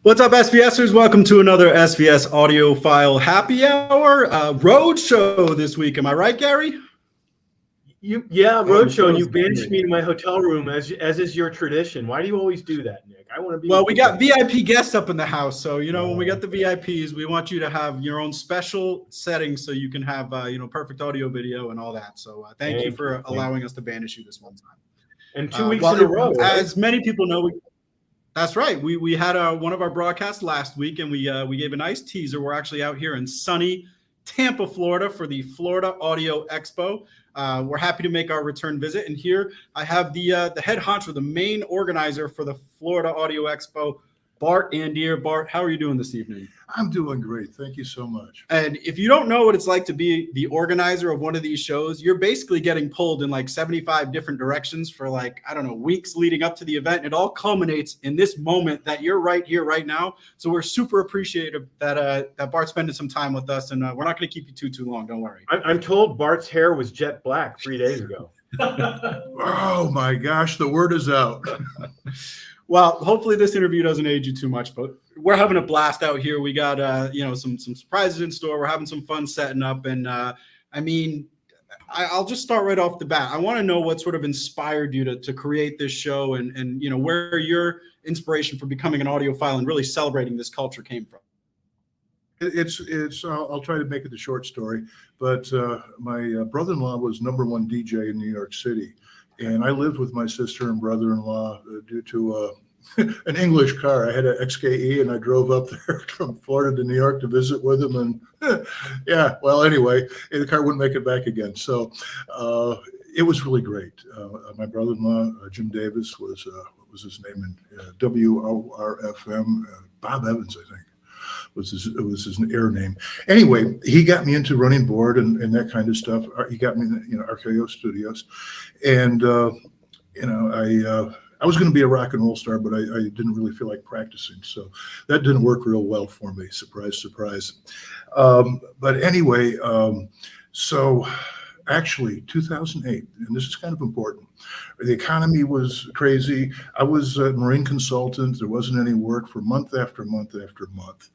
What's up, SVSers? Welcome to another SVS Audiophile Happy Hour road show this week. Am I right, Gary? Roadshow, and you banished me to my hotel room as is your tradition. Why do you always do that, Nick? I want to be. Well, we got VIP guests up in the house, so when we got the VIPs, we want you to have your own special settings so you can have perfect audio, video, and all that. So thank you for allowing us to banish you this one time. And 2 weeks in a row, as many people know, that's right. We had one of our broadcasts last week, and we gave a nice teaser. We're actually out here in sunny Tampa, Florida, for the Florida Audio Expo. We're happy to make our return visit, and here I have the head honcho, the main organizer for the Florida Audio Expo, Bart Andeer. Bart, how are you doing this evening? I'm doing great. Thank you so much. And if you don't know what it's like to be the organizer of one of these shows, you're basically getting pulled in like 75 different directions for weeks leading up to the event. It all culminates in this moment that you're right here, right now. So we're super appreciative that Bart's spending some time with us, and we're not going to keep you too long. Don't worry. I'm told Bart's hair was jet black 3 days ago. Oh my gosh, the word is out. Well, hopefully this interview doesn't age you too much, but we're having a blast out here. We got some surprises in store. We're having some fun setting up, and I'll just start right off the bat. I want to know what sort of inspired you to create this show, and where your inspiration for becoming an audiophile and really celebrating this culture came from. I'll try to make it a short story, but my brother-in-law was #1 DJ in New York City. And I lived with my sister and brother-in-law due to an English car. I had an XKE, and I drove up there from Florida to New York to visit with him. And anyway, the car wouldn't make it back again. So it was really great. My brother-in-law, Jim Davis, what was his name in WRFM? Bob Evans, I think. Was his air name. Anyway, he got me into running board and that kind of stuff. He got me in RKO Studios, and I was going to be a rock and roll star, but I didn't really feel like practicing, so that didn't work real well for me. Surprise, surprise. But anyway, so actually 2008, and this is kind of important. The economy was crazy. I was a Marine consultant. There wasn't any work for month after month after month.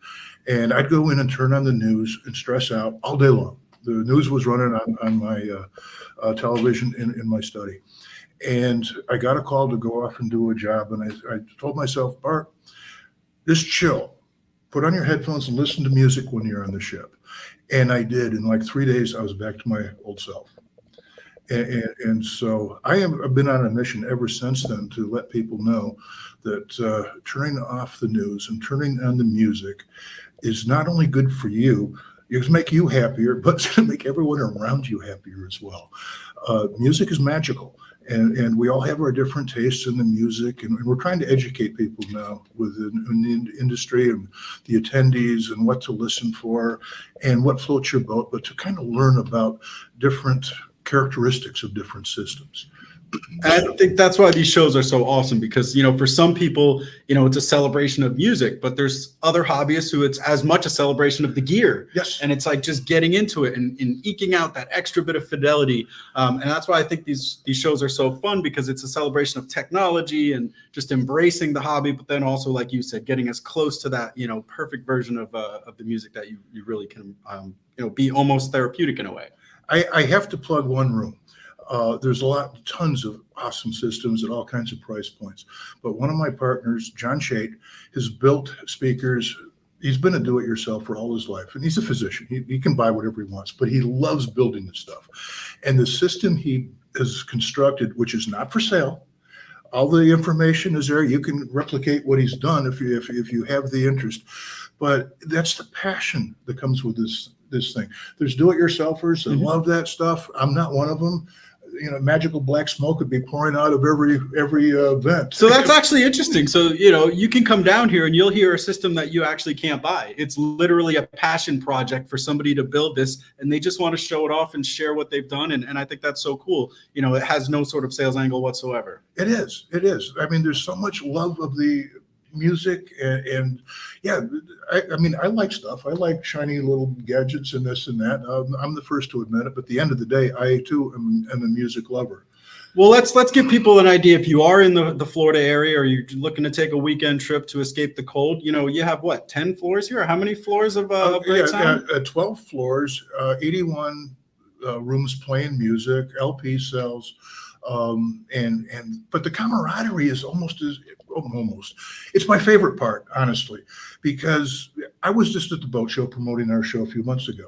And I'd go in and turn on the news and stress out all day long. The news was running on my television in my study. And I got a call to go off and do a job. And I told myself, Bart, just chill. Put on your headphones and listen to music when you're on the ship. And I did. In like 3 days, I was back to my old self. And so I've been on a mission ever since then to let people know that turning off the news and turning on the music is not only good for you, it's going to make you happier, but it's going to make everyone around you happier as well. Music is magical. And we all have our different tastes in the music, and we're trying to educate people now within the industry and the attendees and what to listen for and what floats your boat, but to kind of learn about different characteristics of different systems. I think that's why these shows are so awesome, because for some people it's a celebration of music, but there's other hobbyists who it's as much a celebration of the gear. Yes. And it's like just getting into it and eking out that extra bit of fidelity, and that's why I think these shows are so fun, because it's a celebration of technology and just embracing the hobby, but then also, like you said, getting as close to that perfect version of the music that you really can be almost therapeutic in a way. I have to plug one room. There's tons of awesome systems at all kinds of price points. But one of my partners, John Shade, has built speakers. He's been a do-it-yourself for all his life, and he's a physician. He can buy whatever he wants, but he loves building this stuff. And the system he has constructed, which is not for sale, all the information is there. You can replicate what he's done if you have the interest. But that's the passion that comes with this thing. There's do-it-yourselfers that love that stuff. I'm not one of them. Magical black smoke would be pouring out of every vent. So that's actually interesting. So, you can come down here and you'll hear a system that you actually can't buy. It's literally a passion project for somebody to build this, and they just want to show it off and share what they've done. And I think that's so cool. It has no sort of sales angle whatsoever. It is. I mean, there's so much love of the music and I like stuff. I like shiny little gadgets and this and that. I'm the first to admit it, but at the end of the day, I too am a music lover. Well, let's give people an idea. If you are in the Florida area, or you're looking to take a weekend trip to escape the cold, you have what, 10 floors here? Or how many floors of great sound? 12 floors, 81 rooms playing music, LP cells, but the camaraderie is almost it's my favorite part, honestly, because I was just at the boat show promoting our show a few months ago.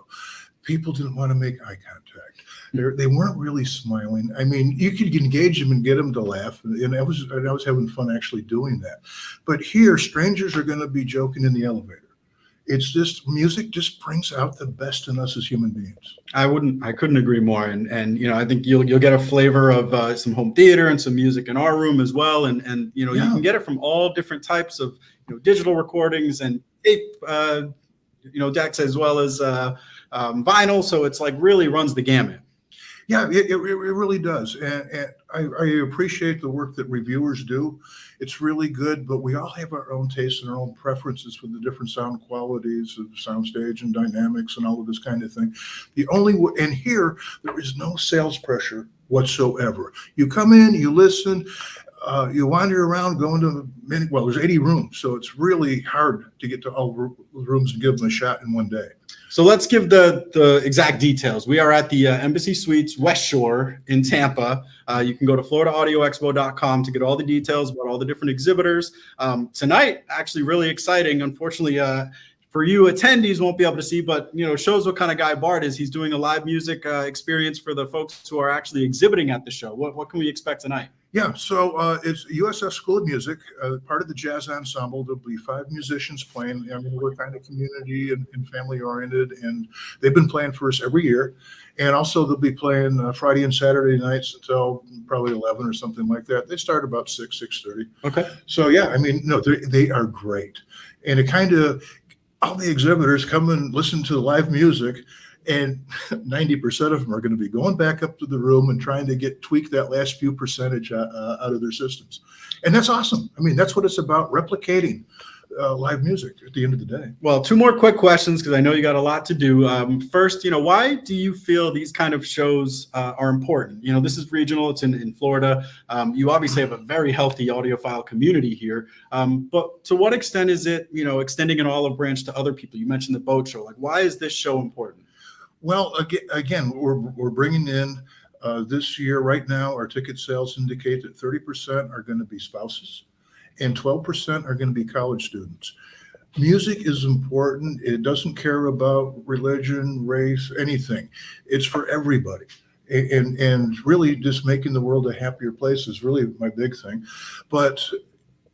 People didn't want to make eye contact. They weren't really smiling. I mean, you could engage them and get them to laugh, and I was having fun actually doing that. But here, strangers are going to be joking in the elevator. It's just music just brings out the best in us as human beings. I couldn't agree more. And I think you'll get a flavor of some home theater and some music in our room as well. And you can get it from all different types of digital recordings and tape decks, as well as vinyl. So it's like really runs the gamut. Yeah, it really does. And I appreciate the work that reviewers do. It's really good, but we all have our own tastes and our own preferences for the different sound qualities of the soundstage and dynamics and all of this kind of thing. And here, there is no sales pressure whatsoever. You come in, you listen, you wander around, go into there's 80 rooms, so it's really hard to get to all the rooms and give them a shot in one day. So let's give the exact details. We are at the Embassy Suites West Shore in Tampa. You can go to FloridaAudioExpo.com to get all the details about all the different exhibitors. Tonight, actually really exciting. Unfortunately, for you attendees won't be able to see, but shows what kind of guy Bart is. He's doing a live music experience for the folks who are actually exhibiting at the show. What can we expect tonight? Yeah, so it's USF School of Music, part of the jazz ensemble. There'll be 5 musicians playing. I mean, we're kind of community and family oriented, and they've been playing for us every year. And also they'll be playing Friday and Saturday nights until probably 11 or something like that. They start about 6:30. Okay. So yeah, I mean, no, they are great. And it kind of, all the exhibitors come and listen to the live music, and 90% of them are going to be going back up to the room and trying to tweak that last few percentage out of their systems. And that's awesome. I mean, that's what it's about, replicating live music at the end of the day. Well, 2 more quick questions, because I know you got a lot to do. First, why do you feel these kind of shows are important? This is regional. It's in Florida. You obviously have a very healthy audiophile community here. But to what extent is it, extending an olive branch to other people? You mentioned the boat show. Like, why is this show important? Well, again, we're bringing in this year, right now, our ticket sales indicate that 30% are going to be spouses and 12% are going to be college students. Music is important. It doesn't care about religion, race, anything. It's for everybody. And really just making the world a happier place is really my big thing. But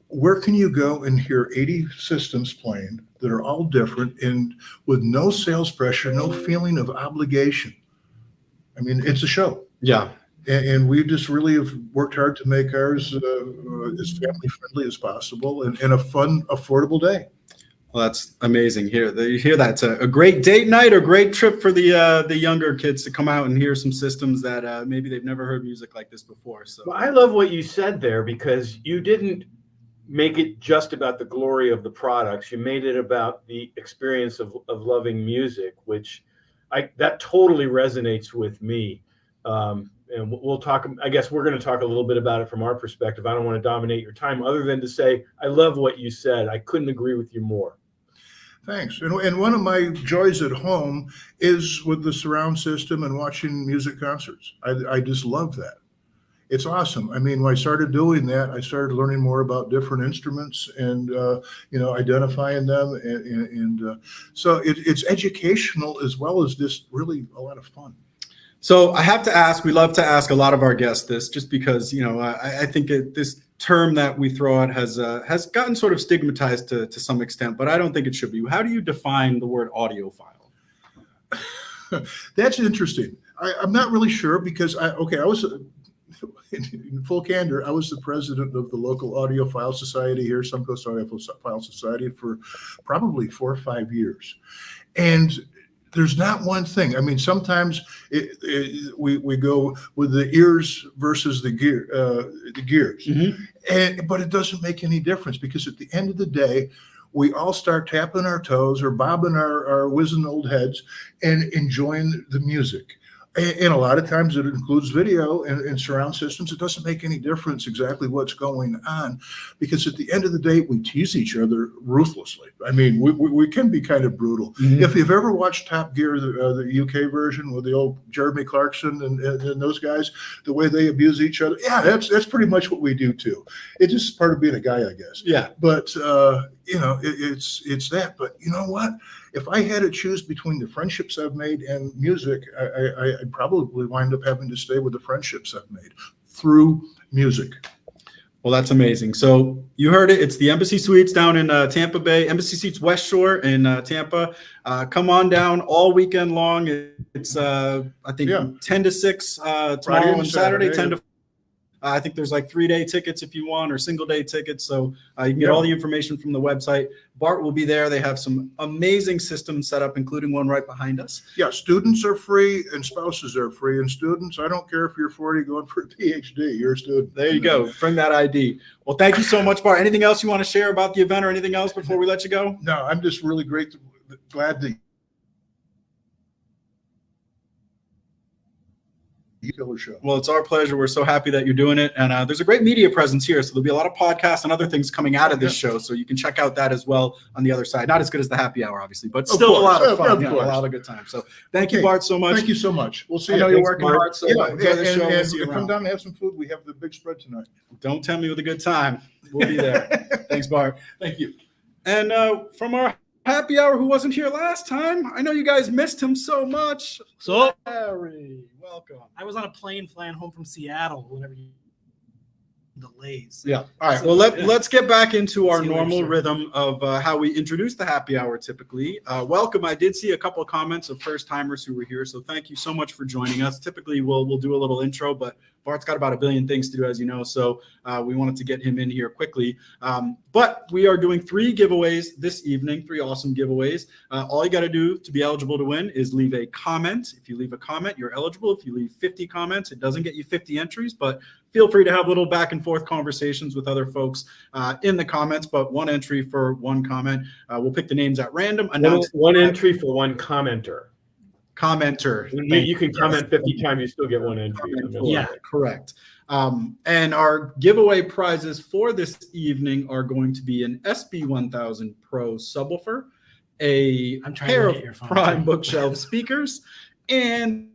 where can you go and hear 80 systems playing that are all different and with no sales pressure, no feeling of obligation? I mean, it's a show. Yeah. And we just really have worked hard to make ours as family friendly as possible and a fun, affordable day. Well, that's amazing. You hear that? It's a great date night or great trip for the younger kids to come out and hear some systems that maybe they've never heard music like this before. So well, I love what you said there, because you didn't make it just about the glory of the products. You made it about the experience of loving music, which that totally resonates with me. And we'll talk, I guess we're going to talk a little bit about it from our perspective. I don't want to dominate your time other than to say, I love what you said. I couldn't agree with you more. Thanks. And one of my joys at home is with the surround system and watching music concerts. I just love that. It's awesome. I mean, when I started doing that, I started learning more about different instruments and, identifying them. And so it's educational as well as just really a lot of fun. So I have to ask, we love to ask a lot of our guests this, just because, I think this term that we throw out has gotten sort of stigmatized to some extent, but I don't think it should be. How do you define the word audiophile? That's interesting. I'm not really sure, because I was, in full candor, I was the president of the local audiophile society here, Suncoast Audiophile Society, for probably 4 or 5 years. And there's not one thing. I mean, sometimes we go with the ears versus the gears, mm-hmm. But it doesn't make any difference, because at the end of the day, we all start tapping our toes or bobbing our wizened old heads and enjoying the music. And a lot of times it includes video and surround systems. It doesn't make any difference exactly what's going on, because at the end of the day, we tease each other ruthlessly. I mean, we can be kind of brutal. Mm-hmm. If you've ever watched Top Gear, the UK version with the old Jeremy Clarkson and those guys, the way they abuse each other, yeah, that's pretty much what we do too. It's just part of being a guy, I guess. Yeah. But it's that. But you know what? If I had to choose between the friendships I've made and music, I'd probably wind up having to stay with the friendships I've made through music. Well, that's amazing. So you heard it. It's the Embassy Suites down in Tampa Bay, Embassy Suites West Shore in Tampa. Come on down all weekend long. It's, I think, 10 to 6 tomorrow and Saturday, 10 to I think there's like 3-day tickets if you want, or single-day tickets. So you can get all the information from the website. Bart will be there. They have some amazing systems set up, including one right behind us. Yeah, students are free and spouses are free. And students, I don't care if you're 40 going for a PhD, you're a student. There you go. Bring that ID. Well, thank you so much, Bart. Anything else you want to share about the event or anything else before we let you go? No, I'm just really glad to killer show. Well, it's our pleasure. We're so happy that you're doing it. And there's a great media presence here. So there'll be a lot of podcasts and other things coming out of this show. So you can check out that as well on the other side. Not as good as the happy hour, obviously, but still a lot of fun. A lot of good time. So thank you, Bart, so much. Thank you so much. We'll see I you. know you're working hard. So enjoy the show. We'll see you come around. down and have some food. We have the big spread tonight. Don't tell me with a good time. We'll be there. Thanks, Bart. Thank you. And from our happy hour, who wasn't here last time, I know you guys missed him so much. So, Larry, welcome. I was on a plane flying home from Seattle whenever you delays. Yeah. All right. So, Well, let's get back into our See you normal later, sir. rhythm of how we introduce the happy hour typically. Welcome. I did see a couple of comments of first timers who were here, so thank you so much for joining us. Typically, we'll do a little intro, but Bart's got about a billion things to do, as you know, so we wanted to get him in here quickly. But we are doing 3 giveaways this evening, 3 awesome giveaways. All you got to do to be eligible to win is leave a comment. If you leave a comment, you're eligible. If you leave 50 comments, it doesn't get you 50 entries, but feel free to have little back and forth conversations with other folks in the comments, but 1 entry for 1 comment. We'll pick the names at random. Announce One entry for 1 commenter. Commenter. You can comment 50 times, you still get 1 entry. Yeah. Correct. And our giveaway prizes for this evening are going to be an SB1000 Pro subwoofer, a I'm trying pair to of get your phone. prime bookshelf speakers, and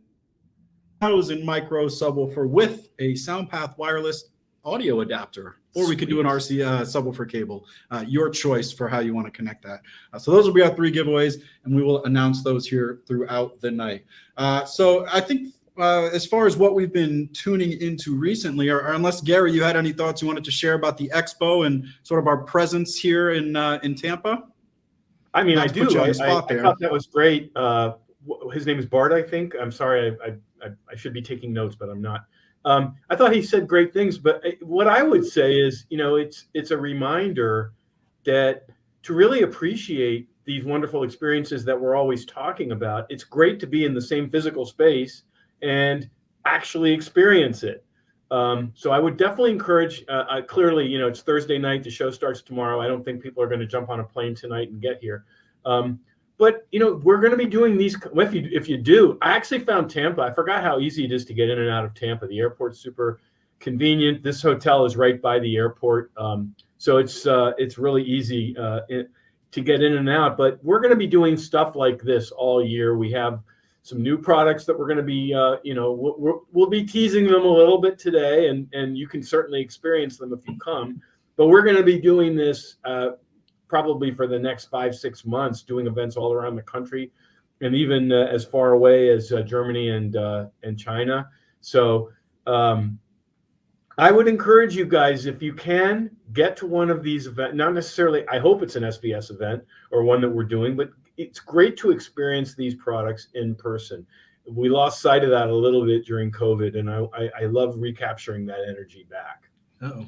1,000 micro subwoofer with a SoundPath Wireless Audio Adapter, or we could do an RC subwoofer cable. Your choice for how you want to connect that. So those will be our 3 giveaways, and we will announce those here throughout the night. So I think as far as what we've been tuning into recently, or unless Gary, you had any thoughts you wanted to share about the expo and sort of our presence here in Tampa? I mean, Not I to do. put you on I the spot there. thought that was great. His name is Bart, I think. I'm sorry, I should be taking notes, but I'm not. I thought he said great things, but what I would say is, it's a reminder that to really appreciate these wonderful experiences that we're always talking about, it's great to be in the same physical space and actually experience it. So I would definitely encourage, clearly, it's Thursday night, the show starts tomorrow. I don't think people are going to jump on a plane tonight and get here. But, we're going to be doing these. If you do, I actually found Tampa. I forgot how easy it is to get in and out of Tampa. The airport's super convenient. This hotel is right by the airport. So it's really easy to get in and out. But we're going to be doing stuff like this all year. We have some new products that we're going to be, we'll be teasing them a little bit today, and you can certainly experience them if you come. But we're going to be doing this probably for the next 5-6 months, doing events all around the country, and even as far away as Germany and China. So I would encourage you guys, if you can, get to one of these events. Not necessarily, I hope it's an SVS event or one that we're doing, but it's great to experience these products in person. We lost sight of that a little bit during COVID, and I love recapturing that energy back. Uh-oh.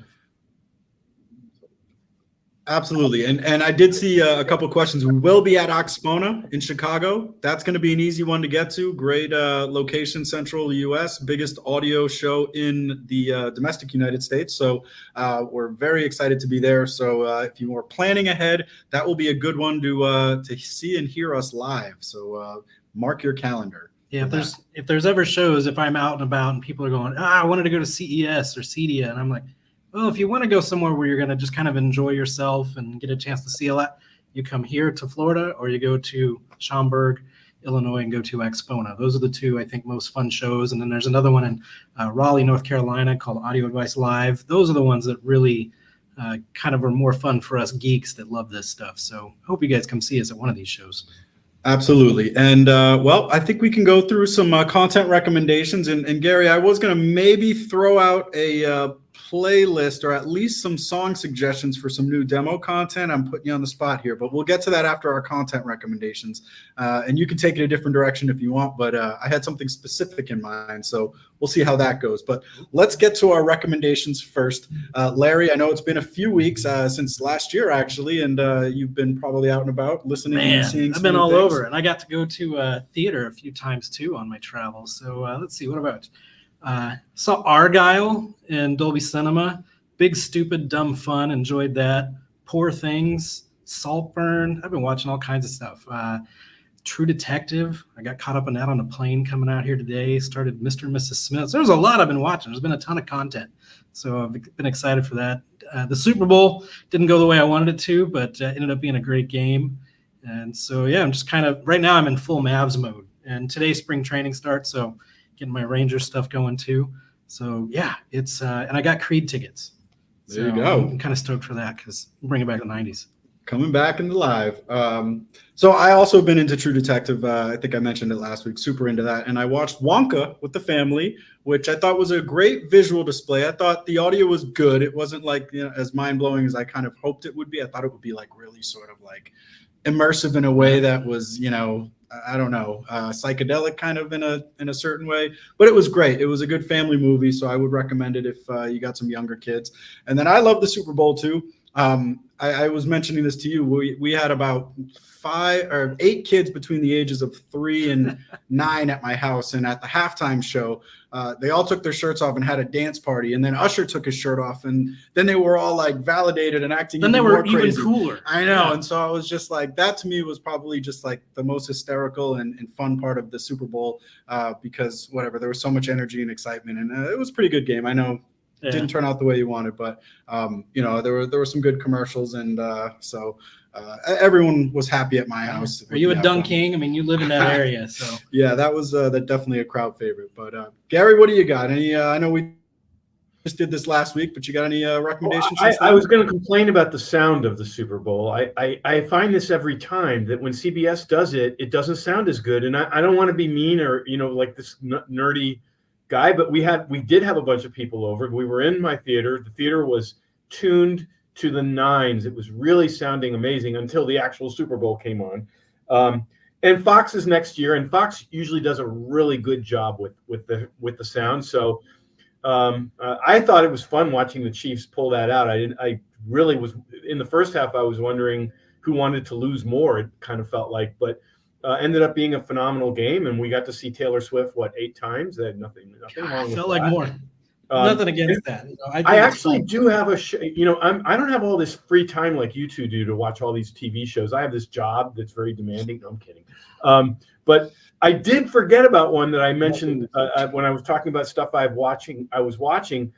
Absolutely. And I did see a couple of questions. We will be at Oxpona in Chicago. That's going to be an easy one to get to. Great location, central U.S., biggest audio show in the domestic United States. So we're very excited to be there. So if you are planning ahead, that will be a good one to see and hear us live. So mark your calendar. Yeah, for if there's ever shows, if I'm out and about and people are going, I wanted to go to CES or CEDIA, and I'm like, well, if you want to go somewhere where you're going to just kind of enjoy yourself and get a chance to see a lot, you come here to Florida or you go to Schaumburg, Illinois, and go to Expona. Those are the two, I think, most fun shows. And then there's another one in Raleigh, North Carolina called Audio Advice Live. Those are the ones that really kind of are more fun for us geeks that love this stuff. So I hope you guys come see us at one of these shows. Absolutely. And well, I think we can go through some content recommendations. And Gary, I was going to maybe throw out a playlist or at least some song suggestions for some new demo content. I'm putting you on the spot here, but we'll get to that after our content recommendations. And you can take it a different direction if you want, but I had something specific in mind. So we'll see how that goes. But let's get to our recommendations first. Larry, I know it's been a few weeks since last year, actually, and you've been probably out and about listening and seeing I've been all things. over, and I got to go to theater a few times too on my travels. So let's see, what about saw Argyle in Dolby Cinema. Big, stupid, dumb fun. Enjoyed that. Poor Things, Saltburn. I've been watching all kinds of stuff. True Detective. I got caught up in that on a plane coming out here today. Started Mr. and Mrs. Smith. So there's a lot I've been watching. There's been a ton of content. So I've been excited for that. The Super Bowl didn't go the way I wanted it to, but ended up being a great game. And so, yeah, I'm just kind of, right now I'm in full Mavs mode. And today spring training starts, so getting my Rangers stuff going too. So, yeah, it's, and I got Creed tickets. There you go. I'm kind of stoked for that because bring it back to the 90s. Coming back into live. So I also been into True Detective. I think I mentioned it last week, super into that. And I watched Wonka with the family, which I thought was a great visual display. I thought the audio was good. It wasn't like, you know, as mind-blowing as I kind of hoped it would be. I thought it would be like really sort of like immersive in a way that was, you know, I don't know, psychedelic kind of in a certain way, but it was great. It was a good family movie, so I would recommend it if you got some younger kids. And then I love the Super Bowl too. I was mentioning this to you. We had about 5 or 8 kids between the ages of 3 and 9 at my house, and at the halftime show, they all took their shirts off and had a dance party. And then Usher took his shirt off, and then they were all like validated and acting. Then they were even cooler. I know, and so I was just like, that to me was probably just like the most hysterical and fun part of the Super Bowl, because whatever, there was so much energy and excitement, and it was a pretty good game. I know. It didn't turn out the way you wanted, but you know, there were some good commercials, and so everyone was happy at my house. Are you a Dunk King? I mean, you live in that area, so yeah, that was definitely a crowd favorite. But Gary, what do you got? Any? I know we just did this last week, but you got any recommendations? Well, I was going to complain about the sound of the Super Bowl. I find this every time that when CBS does it, it doesn't sound as good, and I don't want to be mean or, you know, like this nerdy guy, but we did have a bunch of people over. We were in my theater. The theater was tuned to the nines. It was really sounding amazing until the actual Super Bowl came on. And Fox is next year, and Fox usually does a really good job with the sound. So I thought it was fun watching the Chiefs pull that out. I really was in the first half. I was wondering who wanted to lose more. It kind of felt like, but. Ended up being a phenomenal game, and we got to see Taylor Swift 8 times. They had nothing wrong with felt that. like more. Nothing against that. You know, I actually do have you know, I don't have all this free time like you two do to watch all these TV shows. I have this job that's very demanding. No, I'm kidding. But I did forget about one that I mentioned when I was talking about stuff I was watching.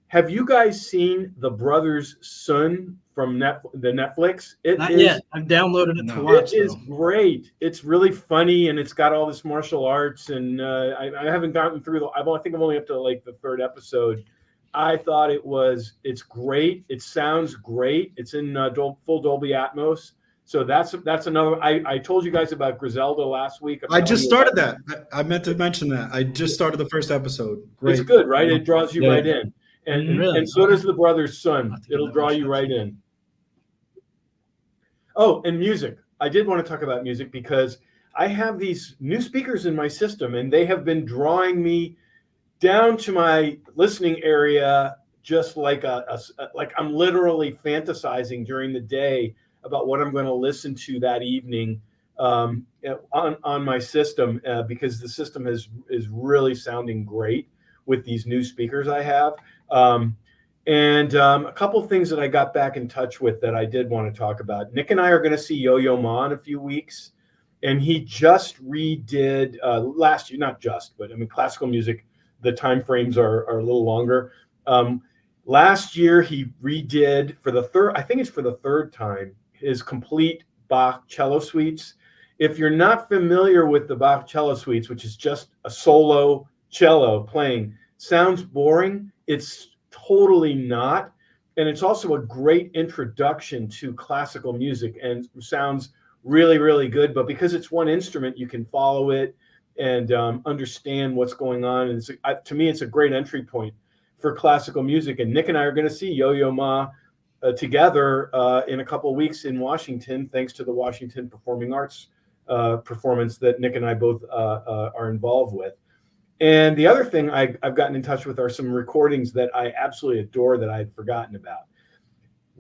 Have you guys seen The Brothers Sun from the Netflix? Not yet. I've downloaded it to watch. It is great. It's really funny, and it's got all this martial arts. And I haven't gotten through. I think I'm only up to like the 3rd episode. I thought it's great. It sounds great. It's in full Dolby Atmos. So that's another. I told you guys about Griselda last week. I just started that. I meant to mention that. I just started the first episode. Great. It's good, right? It draws you right in. And, really? and so does The Brothers Sun. It'll draw you right in. Oh, and music. I did want to talk about music because I have these new speakers in my system, and they have been drawing me down to my listening area, just like like I'm literally fantasizing during the day about what I'm going to listen to that evening on my system, because the system is really sounding great with these new speakers I have. And a couple of things that I got back in touch with that I did want to talk about. Nick and I are going to see Yo-Yo Ma in a few weeks. and he just redid last year, not just, but I mean, classical music, the time frames are a little longer. Last year, he redid for the third, I think it's for the third time, his complete Bach cello suites. If you're not familiar with the Bach cello suites, which is just a solo cello playing, sounds boring. It's totally not. And it's also a great introduction to classical music and sounds really, really good. But because it's one instrument, you can follow it and understand what's going on. And to me, it's a great entry point for classical music. And Nick and I are going to see Yo-Yo Ma together in a couple of weeks in Washington, thanks to the Washington Performing Arts performance that Nick and I both are involved with. And the other thing I've gotten in touch with are some recordings that I absolutely adore that I had forgotten about.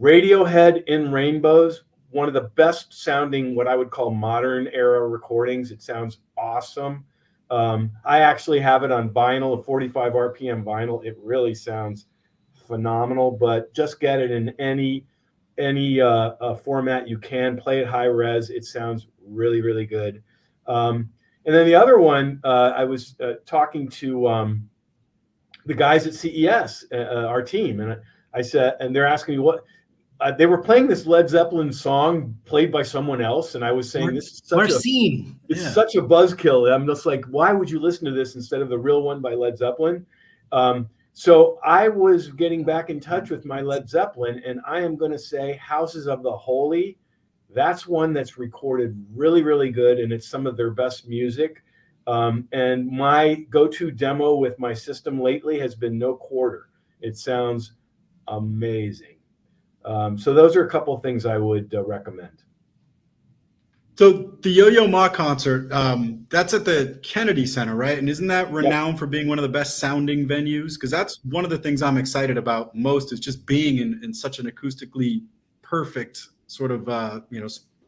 Radiohead in Rainbows, one of the best sounding, what I would call modern era recordings. It sounds awesome. I actually have it on vinyl, a 45 RPM vinyl. It really sounds phenomenal, but just get it in any format you can. Play it high res. It sounds really, really good. And then the other one, I was talking to the guys at CES, our team, and I said, and they're asking me what they were playing this Led Zeppelin song played by someone else, and I was saying this is such such a buzzkill. I'm just like, why would you listen to this instead of the real one by Led Zeppelin? So I was getting back in touch with my Led Zeppelin, and I am going to say Houses of the Holy. That's one that's recorded really, really good, and it's some of their best music. And my go-to demo with my system lately has been No Quarter. It sounds amazing. So those are a couple of things I would recommend. So the Yo-Yo Ma concert, that's at the Kennedy Center, right? And isn't that renowned for being one of the best sounding venues? Because that's one of the things I'm excited about most, is just being in such an acoustically perfect sort of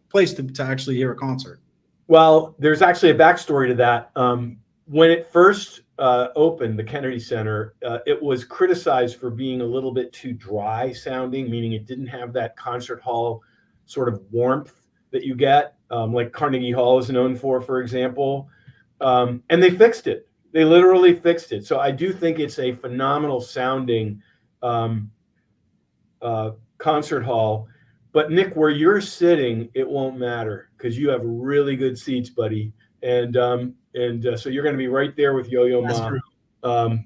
place to actually hear a concert. Well, there's actually a backstory to that. When it first opened, the Kennedy Center, it was criticized for being a little bit too dry sounding, meaning it didn't have that concert hall sort of warmth that you get, like Carnegie Hall is known for example. And they fixed it. They literally fixed it. So I do think it's a phenomenal sounding concert hall. But Nick, where you're sitting, it won't matter because you have really good seats, buddy. And so you're going to be right there with Yo-Yo Ma.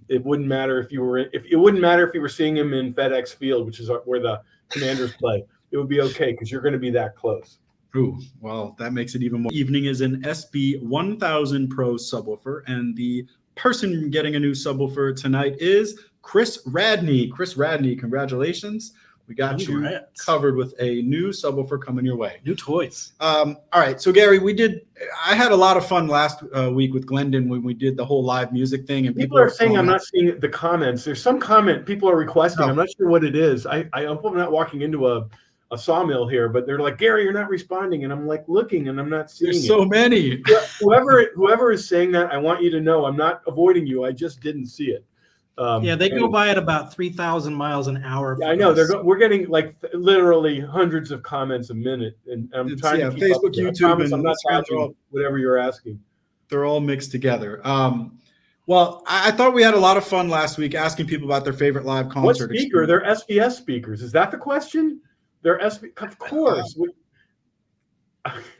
It wouldn't matter if you were seeing him in FedEx Field, which is where the Commanders play. It would be okay because you're going to be that close. Ooh, well, that makes it even more. Evening is an SB 1000 Pro subwoofer, and the person getting a new subwoofer tonight is Chris Radney. Chris Radney, congratulations. We got you covered with a new subwoofer coming your way. New toys. All right. So, Gary, I had a lot of fun last week with Glendon when we did the whole live music thing. And people are saying I'm not seeing the comments. There's some comment people are requesting. I'm not sure what it is. I hope I'm not walking into a sawmill here, but they're like, Gary, you're not responding. And I'm like looking and I'm not seeing There's so many. Whoever is saying that, I want you to know I'm not avoiding you. I just didn't see it. They go by at about 3,000 miles an hour. Yeah, I know we're getting like literally hundreds of comments a minute, and I'm trying to keep Facebook, up. YouTube, and I'm not dodging whatever you're asking. They're all mixed together. Well, I thought we had a lot of fun last week asking people about their favorite live concert. What speaker? They're SVS speakers. Is that the question? They're of course.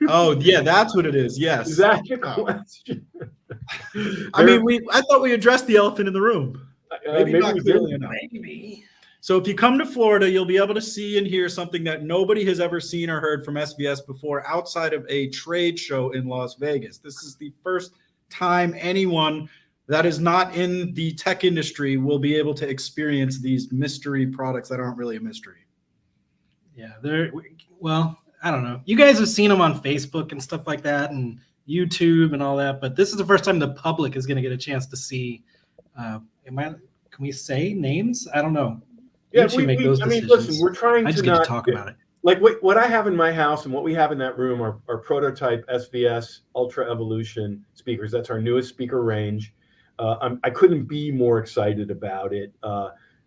Oh yeah, that's what it is. Yes. Is that your question? I thought we addressed the elephant in the room. Maybe not clearly enough. Maybe. So if you come to Florida, you'll be able to see and hear something that nobody has ever seen or heard from SVS before outside of a trade show in Las Vegas. This is the first time anyone that is not in the tech industry will be able to experience these mystery products that aren't really a mystery. Yeah, I don't know. You guys have seen them on Facebook and stuff like that and YouTube and all that, but this is the first time the public is going to get a chance to see. Can we say names? I don't know. Yeah, listen, we're trying to get to talk about it. Like what I have in my house and what we have in that room are prototype SVS Ultra Evolution speakers. That's our newest speaker range. I couldn't be more excited about it.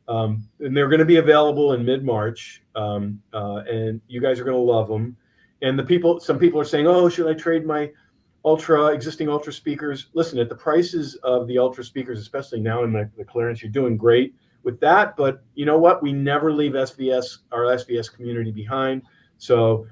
And they're going to be available in mid-March, and you guys are going to love them. And some people are saying, "Oh, should I trade my existing Ultra speakers. Listen, at the prices of the Ultra speakers, especially now in the clearance, you're doing great with that. But you know what? We never leave our SVS community behind. So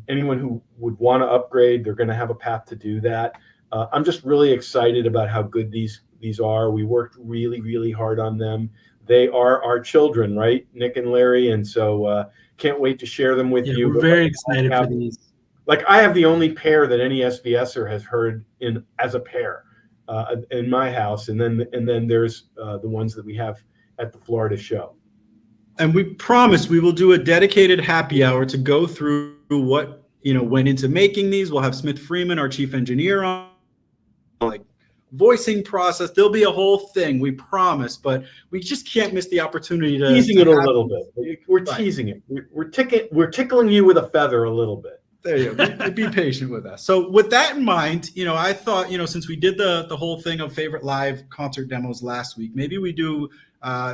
anyone who would want to upgrade, they're going to have a path to do that. I'm just really excited about how good these are. We worked really, really hard on them. They are our children, right, Nick and Larry? And so can't wait to share them with you. We're very excited for these. Like, I have the only pair that any SVSer has heard as a pair in my house, and then there's the ones that we have at the Florida show. And we promise we will do a dedicated happy hour to go through what went into making these. We'll have Smith Freeman, our chief engineer, on, like, voicing process. There'll be a whole thing, we promise, but we just can't miss the opportunity to teasing it a little bit. We're teasing it. We're tickling you with a feather a little bit. There you go. Be patient with us. So with that in mind, I thought, since we did the whole thing of favorite live concert demos last week, maybe we do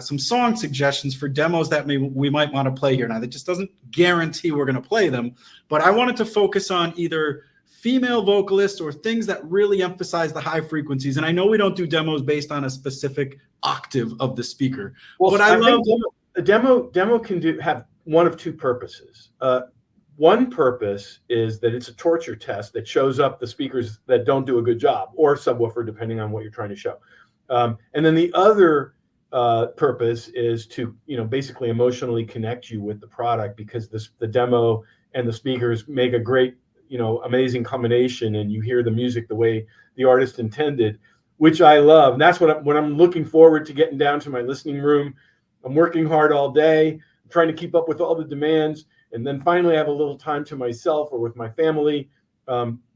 some song suggestions for demos that we might want to play here. Now, that just doesn't guarantee we're going to play them, but I wanted to focus on either female vocalists or things that really emphasize the high frequencies. And I know we don't do demos based on a specific octave of the speaker. Well, but I love a demo can have one of two purposes. One purpose is that it's a torture test that shows up the speakers that don't do a good job, or subwoofer, depending on what you're trying to show. And then the other purpose is to, basically emotionally connect you with the product, because the demo and the speakers make a great, amazing combination, and you hear the music the way the artist intended, which I love. And that's when I'm looking forward to getting down to my listening room. I'm working hard all day, I'm trying to keep up with all the demands, and then finally I have a little time to myself or with my family.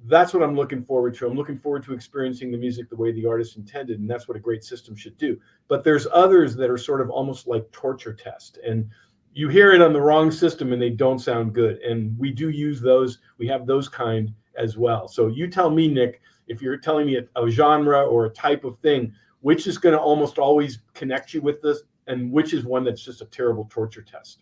That's what I'm looking forward to. I'm looking forward to experiencing the music the way the artist intended, and that's what a great system should do. But there's others that are sort of almost like torture test, and you hear it on the wrong system and they don't sound good. And we do use those. We have those kind as well. So you tell me, Nick, if you're telling me a genre or a type of thing, which is going to almost always connect you with this, and which is one that's just a terrible torture test.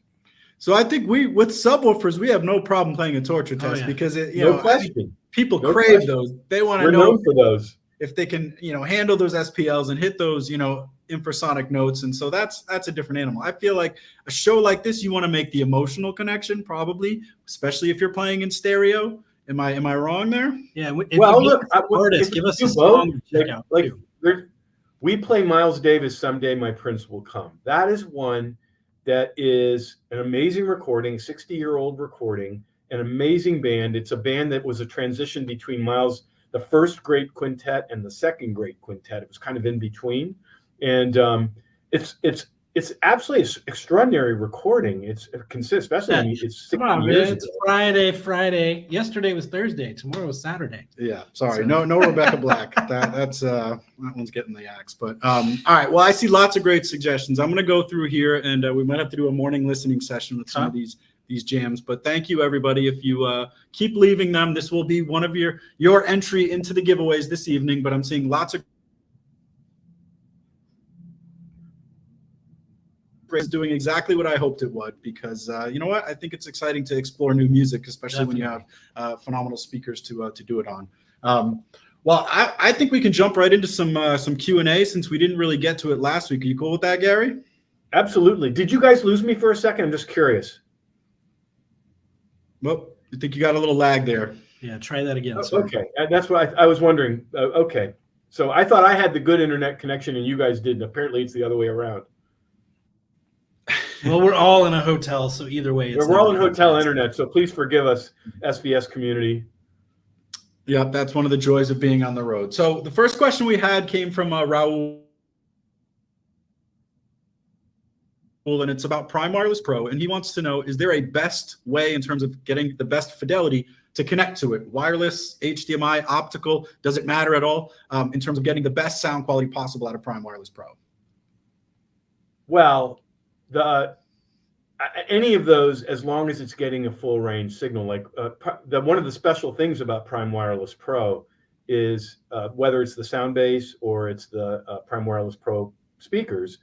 So I think with subwoofers, we have no problem playing a torture test because no question. People crave those. They want to know known for those. If they can, handle those SPLs and hit those, infrasonic notes. And so that's a different animal. I feel like a show like this, you want to make the emotional connection, probably, especially if you're playing in stereo. Am I wrong there? Yeah. Well, look, artists, give us a song to check out. We play Miles Davis, Someday My Prince Will Come. That is one that is an amazing recording, 60-year-old recording, an amazing band. It's a band that was a transition between Miles, the first great quintet, and the second great quintet. It was kind of in between. And it's absolutely extraordinary recording. It consists, especially it's 60 years ago. It's Friday. Yesterday was Thursday. Tomorrow was Saturday. Yeah, sorry, no Rebecca Black. That one's getting the axe. But all right. Well, I see lots of great suggestions. I'm going to go through here, and we might have to do a morning listening session with some of these jams. But thank you, everybody. If you keep leaving them, this will be one of your entry into the giveaways this evening. But I'm seeing lots of is doing exactly what I hoped it would, because you know what, I think it's exciting to explore new music, especially when you have phenomenal speakers to do it on. Well, I think we can jump right into some Q&A, since we didn't really get to it last week. Are you cool with that, Gary? Absolutely. Did you guys lose me for a second? I'm just curious. Well, I think you got a little lag there. Yeah, try that again. Okay, that's what I was wondering. Okay, so I thought I had the good internet connection and you guys didn't. Apparently it's the other way around. Well, we're all in a hotel, so either way, we're all in hotel internet. So please forgive us, SVS community. Yep, that's one of the joys of being on the road. So the first question we had came from Raul, and it's about Prime Wireless Pro, and he wants to know: is there a best way in terms of getting the best fidelity to connect to it? Wireless, HDMI, optical? Does it matter at all in terms of getting the best sound quality possible out of Prime Wireless Pro? Well, any of those, as long as it's getting a full range signal, like one of the special things about Prime Wireless Pro is whether it's the Soundbase or it's the Prime Wireless Pro speakers,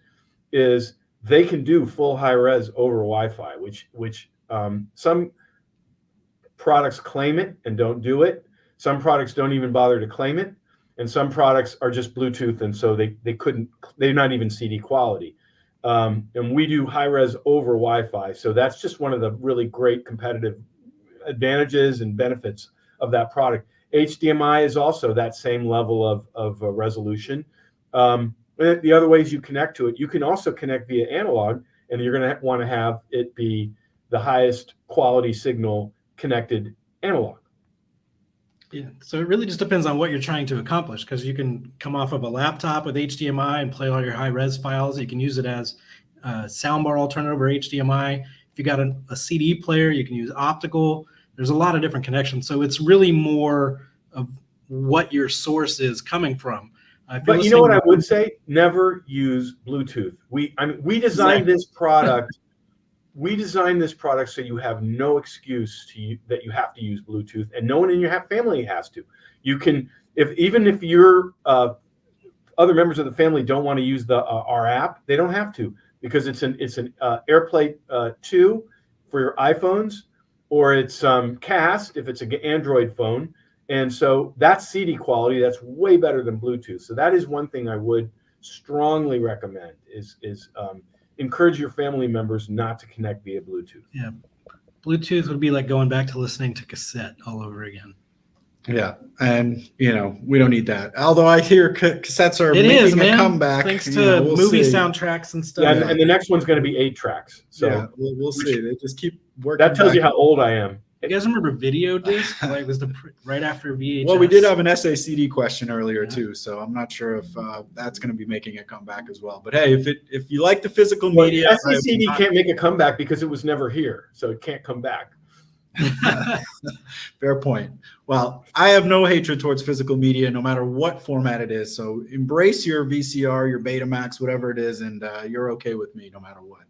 is they can do full high res over Wi-Fi, which some products claim it and don't do it. Some products don't even bother to claim it, and some products are just Bluetooth, and so they're not even CD quality. And we do high res over Wi-Fi, so that's just one of the really great competitive advantages and benefits of that product. HDMI is also that same level of resolution. The other ways you connect to it, you can also connect via analog, and you're going to want to have it be the highest quality signal connected analog. Yeah, so it really just depends on what you're trying to accomplish, because you can come off of a laptop with HDMI and play all your high-res files. You can use it as a soundbar alternative over HDMI. If you got a CD player, you can use optical. There's a lot of different connections. So it's really more of what your source is coming from. But you know what I would say? Never use Bluetooth. We designed this product. We designed this product so you have no excuse that you have to use Bluetooth, and no one in your family has to. You can, even if your other members of the family don't want to use our app, they don't have to, because it's an AirPlay 2 for your iPhones, or it's Cast if it's an Android phone. And so that's CD quality. That's way better than Bluetooth. So that is one thing I would strongly recommend is encourage your family members not to connect via Bluetooth. Yeah. Bluetooth would be like going back to listening to cassette all over again. Yeah. And, we don't need that. Although I hear cassettes are making a comeback. Thanks to movie soundtracks and stuff. Yeah, and the next one's going to be 8 tracks. So yeah, we'll see. They just keep working. That tells you how old I am. You guys remember video disc? Like, it was right after VHS. Well, we did have an SACD question earlier too, so I'm not sure if that's going to be making a comeback as well. But hey, if you like the physical media, SACD can't make a comeback because it was never here, so it can't come back. Fair point. Well, I have no hatred towards physical media, no matter what format it is. So embrace your VCR, your Betamax, whatever it is, and you're okay with me no matter what.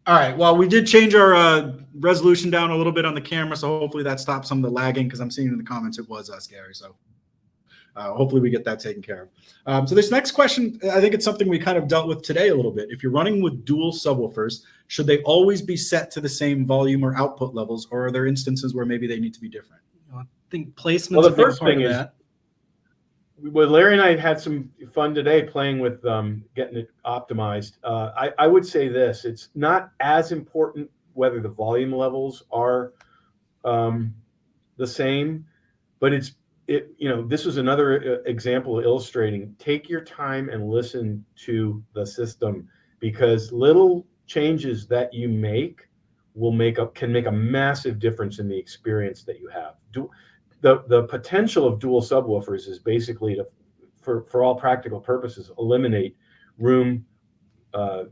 All right. Well, we did change our resolution down a little bit on the camera, so hopefully that stops some of the lagging, because I'm seeing in the comments it was us, Gary. So hopefully we get that taken care of. So this next question, I think it's something we kind of dealt with today a little bit. If you're running with dual subwoofers, should they always be set to the same volume or output levels, or are there instances where maybe they need to be different? I think placement's a big part of that. Well, Larry and I had some fun today playing with getting it optimized. I would say this: it's not as important whether the volume levels are the same, but this was another example illustrating. Take your time and listen to the system, because little changes that you make can make a massive difference in the experience that you have. The potential of dual subwoofers is basically for all practical purposes, eliminate room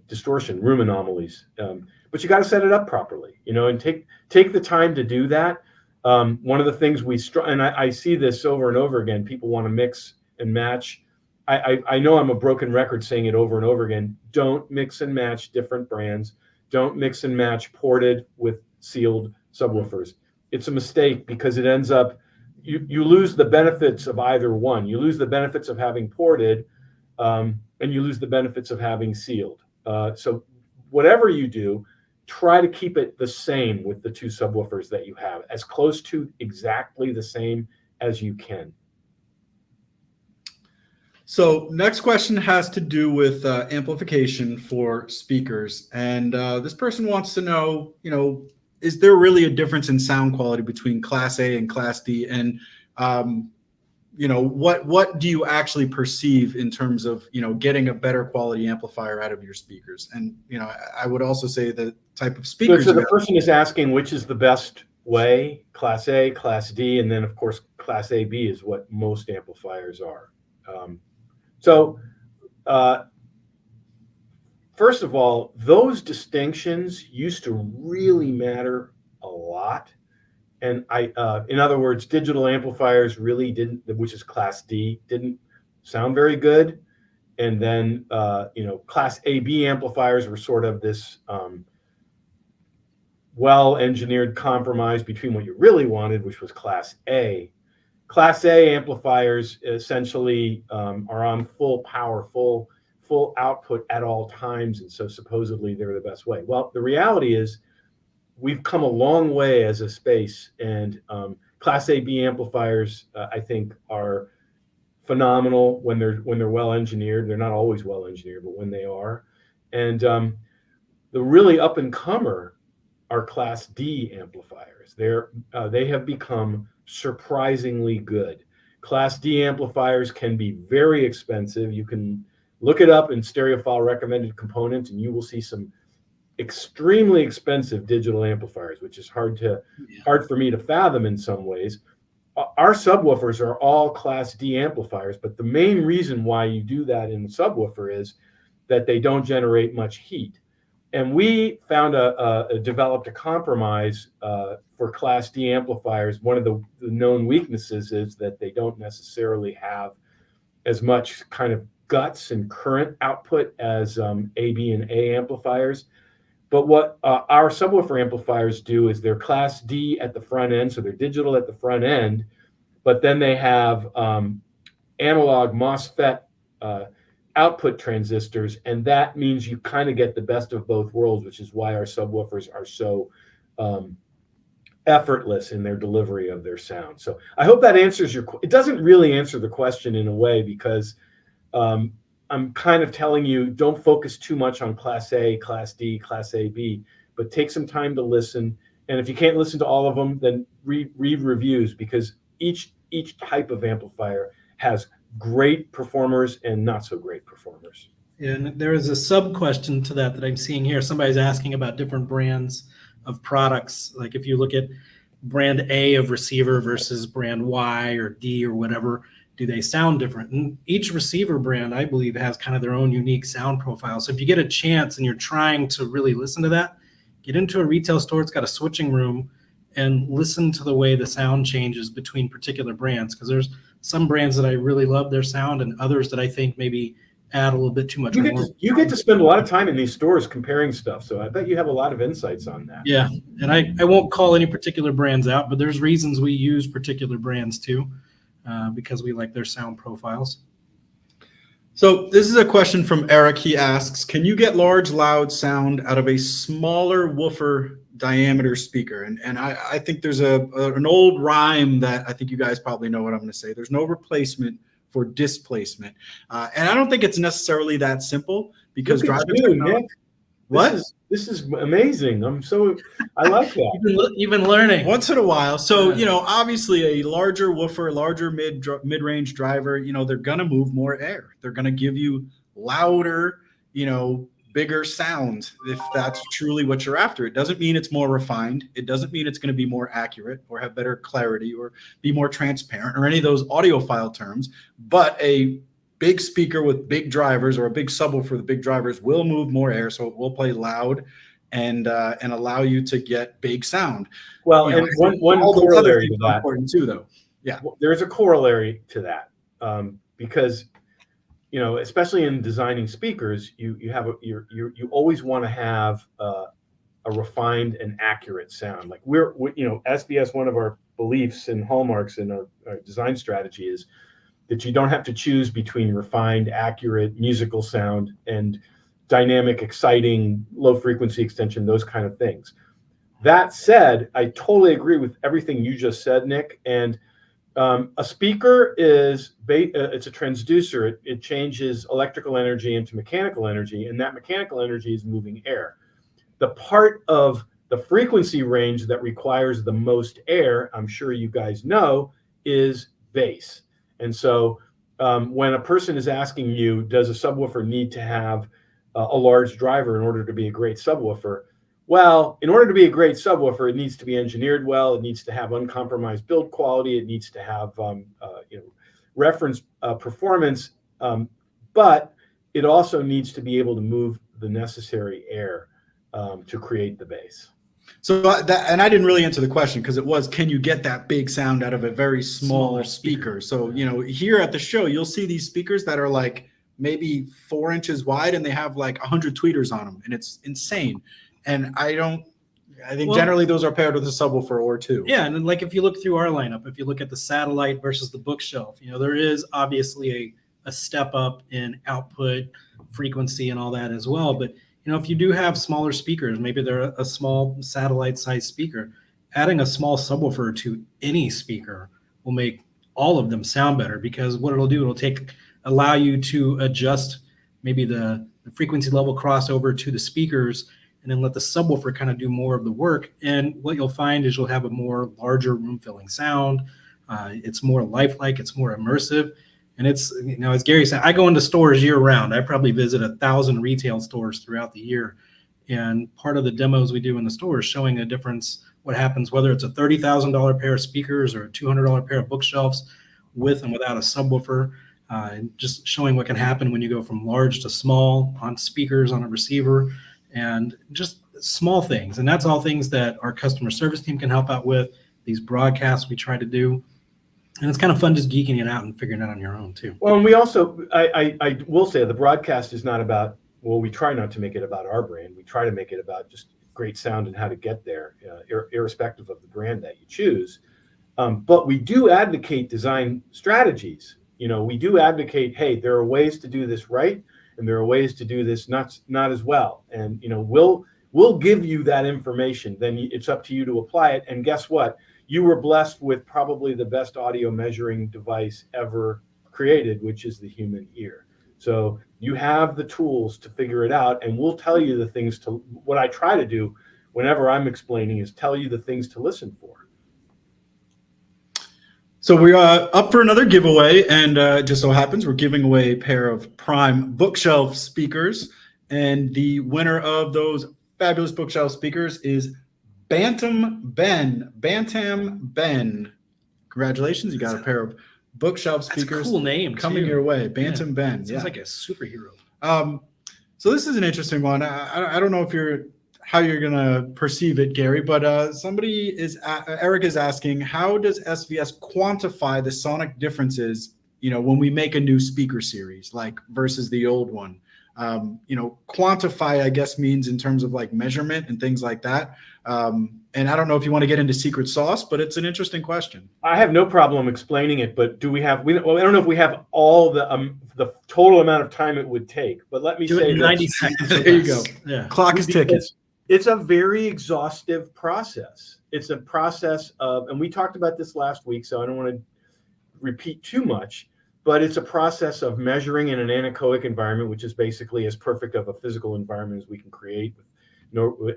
distortion, room anomalies. But you got to set it up properly, and take the time to do that. One of the things and I see this over and over again, people want to mix and match. I know I'm a broken record saying it over and over again. Don't mix and match different brands. Don't mix and match ported with sealed subwoofers. It's a mistake, because it ends up, you lose the benefits of either one. You lose the benefits of having ported, and you lose the benefits of having sealed. So whatever you do, try to keep it the same with the two subwoofers that you have, as close to exactly the same as you can. So next question has to do with amplification for speakers. And this person wants to know, is there really a difference in sound quality between Class A and Class D? And, what do you actually perceive in terms of, getting a better quality amplifier out of your speakers? And, I would also say the type of speakers. So the person is asking which is the best way, Class A, Class D, and then, of course, Class AB is what most amplifiers are. First of all, those distinctions used to really matter a lot. And in other words, digital amplifiers really didn't, which is Class D, didn't sound very good. And then, Class AB amplifiers were sort of this well-engineered compromise between what you really wanted, which was Class A. Class A amplifiers essentially are on full power, full output at all times, and so supposedly they're the best way. Well, the reality is we've come a long way as a space, and Class A, B amplifiers, I think, are phenomenal when they're well engineered. They're not always well engineered, but when they are. And the really up and comer are Class D amplifiers. They have become surprisingly good. Class D amplifiers can be very expensive. You can look it up in Stereophile recommended components, and you will see some extremely expensive digital amplifiers, which is hard for me to fathom in some ways. Our subwoofers are all Class D amplifiers, but the main reason why you do that in the subwoofer is that they don't generate much heat. And we found developed a compromise for Class D amplifiers. One of the known weaknesses is that they don't necessarily have as much kind of guts and current output as A, B, and A amplifiers. But what our subwoofer amplifiers do is they're Class D at the front end, so they're digital at the front end, but then they have analog MOSFET output transistors, and that means you kind of get the best of both worlds, which is why our subwoofers are so effortless in their delivery of their sound. So I hope that answers it doesn't really answer the question in a way, because I'm kind of telling you, don't focus too much on Class A, Class D, Class AB, but take some time to listen. And if you can't listen to all of them, then read reviews, because each type of amplifier has great performers and not so great performers. Yeah, and there is a sub question to that I'm seeing here. Somebody's asking about different brands of products. Like if you look at brand A of receiver versus brand Y or D or whatever, do they sound different? And each receiver brand, I believe, has kind of their own unique sound profile. So if you get a chance and you're trying to really listen to that, get into a retail store. It's got a switching room, and listen to the way the sound changes between particular brands. Because there's some brands that I really love their sound, and others that I think maybe add a little bit too much. You get to spend a lot of time in these stores comparing stuff. So I bet you have a lot of insights on that. Yeah. And I won't call any particular brands out, but there's reasons we use particular brands too. Because we like their sound profiles. So this is a question from Eric. He asks, can you get large, loud sound out of a smaller woofer diameter speaker? And I think there's an old rhyme that I think you guys probably know what I'm going to say. There's no replacement for displacement. And I don't think it's necessarily that simple, because driver technology. What? This is amazing. I like that. You've been learning. Once in a while. So, obviously a larger woofer, larger mid-range driver, they're going to move more air. They're going to give you louder, bigger sound, if that's truly what you're after. It doesn't mean it's more refined. It doesn't mean it's going to be more accurate or have better clarity or be more transparent or any of those audiophile terms. But a big speaker with big drivers, or a big subwoofer with big drivers, will move more air, so it will play loud and allow you to get big sound. Well, and one corollary to that, important too, though. Yeah, there's a corollary to that, because especially in designing speakers, you always want to have a refined and accurate sound. Like SVS, one of our beliefs and hallmarks in our design strategy is that you don't have to choose between refined, accurate musical sound and dynamic, exciting, low frequency extension, those kind of things. That said, I totally agree with everything you just said, Nick. And a speaker is it's a transducer. It changes electrical energy into mechanical energy, and that mechanical energy is moving air. The part of the frequency range that requires the most air, I'm sure you guys know, is bass. And so when a person is asking you, does a subwoofer need to have a large driver in order to be a great subwoofer? Well, in order to be a great subwoofer, it needs to be engineered well. It needs to have uncompromised build quality. It needs to have reference performance, but it also needs to be able to move the necessary air to create the bass. So and I didn't really answer the question, because it was, can you get that big sound out of a very small speaker? So, here at the show, you'll see these speakers that are like maybe 4 inches wide, and they have like 100 tweeters on them, and it's insane. And I think generally those are paired with a subwoofer or two. Yeah, and then like if you look through our lineup, if you look at the satellite versus the bookshelf, there is obviously a step up in output, frequency, and all that as well. But if you do have smaller speakers, maybe they're a small satellite size speaker, adding a small subwoofer to any speaker will make all of them sound better, because what it'll do, allow you to adjust maybe the frequency level crossover to the speakers, and then let the subwoofer kind of do more of the work. And what you'll find is you'll have a more larger room filling sound. It's more lifelike, it's more immersive. And it's, as Gary said, I go into stores year round. I probably visit 1,000 retail stores throughout the year. And part of the demos we do in the store is showing a difference, what happens, whether it's a $30,000 pair of speakers or a $200 pair of bookshelves with and without a subwoofer. And just showing what can happen when you go from large to small on speakers, on a receiver, and just small things. And that's all things that our customer service team can help out with. These broadcasts we try to do. And it's kind of fun just geeking it out and figuring it out on your own too. Well, and we also, I will say, the broadcast is not about, well, we try not to make it about our brand. We try to make it about just great sound and how to get there, irrespective of the brand that you choose. But we do advocate design strategies. We do advocate, hey, there are ways to do this right, and there are ways to do this not as well. And we'll give you that information. Then it's up to you to apply it. And guess what? You were blessed with probably the best audio measuring device ever created, which is the human ear. So you have the tools to figure it out, and we'll tell you the things to. What I try to do whenever I'm explaining is tell you the things to listen for. So we're up for another giveaway, and just so happens we're giving away a pair of Prime bookshelf speakers, and the winner of those fabulous bookshelf speakers is Bantam Ben. Congratulations, you got a pair of bookshelf speakers. That's a cool name coming too. your way. Bantam Ben. Sounds like a superhero. So this is an interesting one. I don't know how you're gonna perceive it, Gary, but Eric is asking, how does SVS quantify the sonic differences, when we make a new speaker series, like versus the old one? Quantify, I guess, means in terms of like measurement and things like that. And I don't know if you want to get into secret sauce, but it's an interesting question. I have no problem explaining it, but I don't know if we have all the total amount of time it would take, but let me say 90 seconds. There you go. Yeah. Clock is ticking. It's a very exhaustive process. It's a process of, and we talked about this last week, so I don't want to repeat too much, but it's a process of measuring in an anechoic environment, which is basically as perfect of a physical environment as we can create,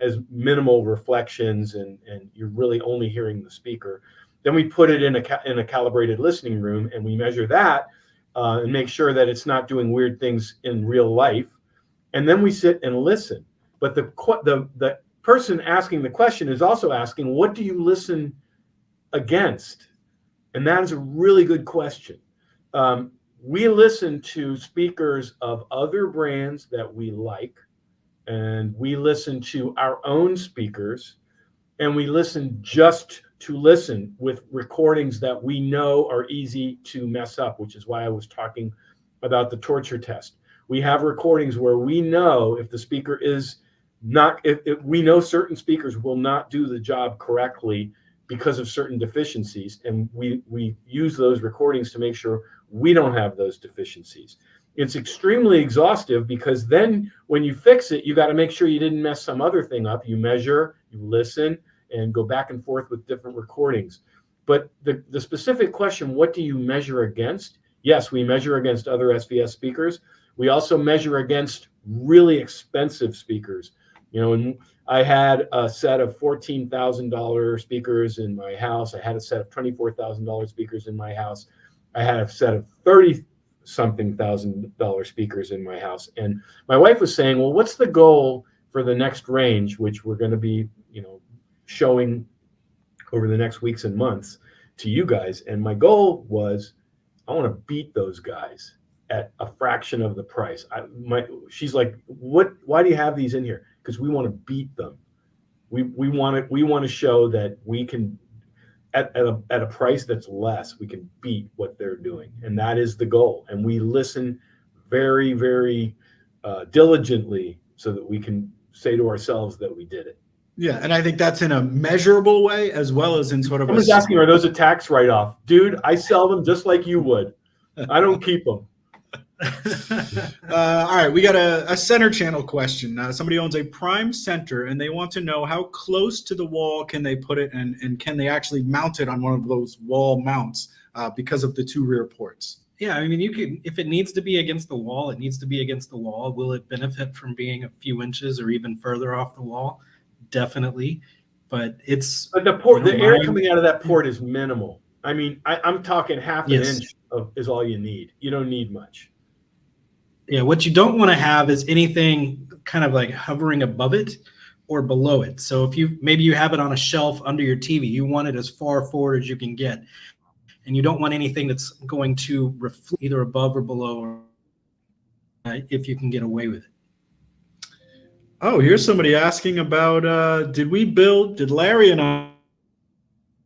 as minimal reflections, and you're really only hearing the speaker. Then we put it in a calibrated listening room, and we measure that and make sure that it's not doing weird things in real life. And then we sit and listen. But the person asking the question is also asking, what do you listen against? And that is a really good question. We listen to speakers of other brands that we like, and we listen to our own speakers, and we listen just to listen with recordings that we know are easy to mess up, which is why I was talking about the torture test. We have recordings where we know if the speaker is not, if we know certain speakers will not do the job correctly because of certain deficiencies, and we use those recordings to make sure we don't have those deficiencies. It's extremely exhaustive, because then when you fix it, you got to make sure you didn't mess some other thing up. You measure, you listen, and go back and forth with different recordings. But the specific question, what do you measure against? Yes, we measure against other SVS speakers. We also measure against really expensive speakers. And I had a set of $14,000 speakers in my house. I had a set of $24,000 speakers in my house. I had a set of $30-something thousand speakers in my house. And my wife was saying, well, what's the goal for the next range, which we're going to be, showing over the next weeks and months to you guys? And my goal was, I want to beat those guys at a fraction of the price. She's like, why do you have these in here? Because we want to beat them. We want to show that we can, at a price that's less, we can beat what they're doing. And that is the goal. And we listen very, very diligently so that we can say to ourselves that we did it. Yeah, and I think that's in a measurable way as well as in sort of Someone's asking, are those a tax write-off? Dude, I sell them just like you would. I don't keep them. All right, we got a center channel question. Somebody owns a prime center, and they want to know how close to the wall can they put it, and can they actually mount it on one of those wall mounts because of the 2 rear ports? Yeah, I mean, you can, if it needs to be against the wall, it needs to be against the wall. Will it benefit from being a few inches or even further off the wall? Definitely. But it's... But the air coming out of that port is minimal. I mean, I'm talking half an inch is all you need. You don't need much. Yeah, what you don't want to have is anything kind of like hovering above it or below it. So if maybe you have it on a shelf under your TV, you want it as far forward as you can get. And you don't want anything that's going to reflect either above or below, if you can get away with it. Oh, here's somebody asking about, did Larry and I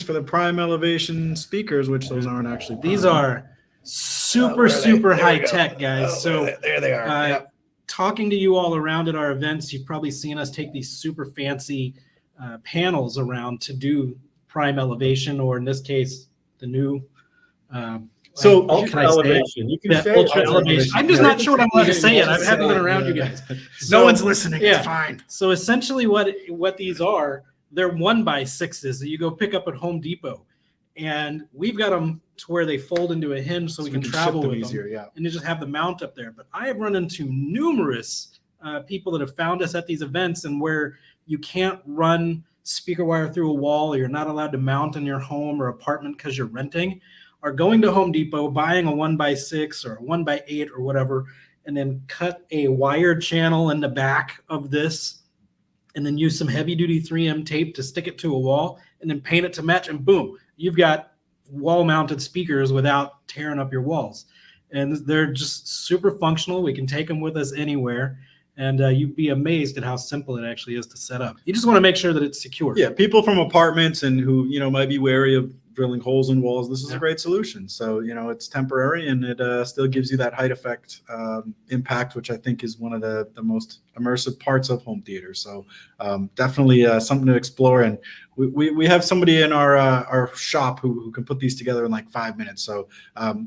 for the prime elevation speakers, which those aren't actually prime. These are super high tech, guys. So there they are. Yep. Talking to you all around at our events, you've probably seen us take these super fancy panels around to do prime elevation, or in this case, the new ultra elevation. You can say ultra elevation. I'm just not sure what I'm allowed to say yet. I haven't been around you guys. No one's listening. Yeah. It's fine. So essentially, what these are, they're 1x6s that you go pick up at Home Depot, and we've got them to where they fold into a hinge so we can travel with easier, them. yeah. And you just have the mount up there. But I have run into numerous people that have found us at these events, and where you can't run speaker wire through a wall, or you're not allowed to mount in your home or apartment because you're renting, are going to Home Depot, buying a 1x6 or a 1x8 or whatever, and then cut a wired channel in the back of this, and then use some heavy duty 3M tape to stick it to a wall, and then paint it to match, and boom, you've got wall mounted speakers without tearing up your walls. And they're just super functional. We can take them with us anywhere. And you'd be amazed at how simple it actually is to set up. You just want to make sure that it's secure. Yeah, people from apartments and who, might be wary of drilling holes in walls, this is a great solution. So, it's temporary, and it still gives you that height effect impact, which I think is one of the most immersive parts of home theater. So definitely something to explore. And we have somebody in our shop who can put these together in like 5 minutes. So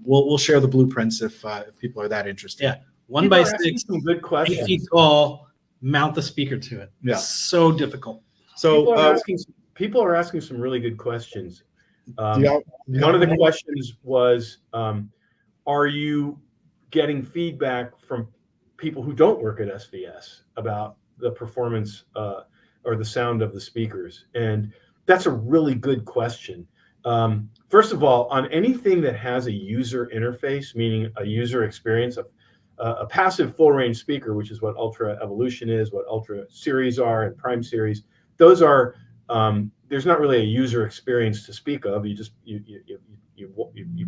we'll share the blueprints if people are that interested. Yeah. 1x6, some good questions. 8 feet tall, mount the speaker to it. Yeah. It's so difficult. So people are asking some really good questions. One of the questions was, are you getting feedback from people who don't work at SVS about the performance or the sound of the speakers? And that's a really good question. First of all, on anything that has a user interface, meaning a user experience, a passive full range speaker, which is what Ultra Evolution is, what Ultra Series are, and Prime Series, those are, there's not really a user experience to speak of. You just you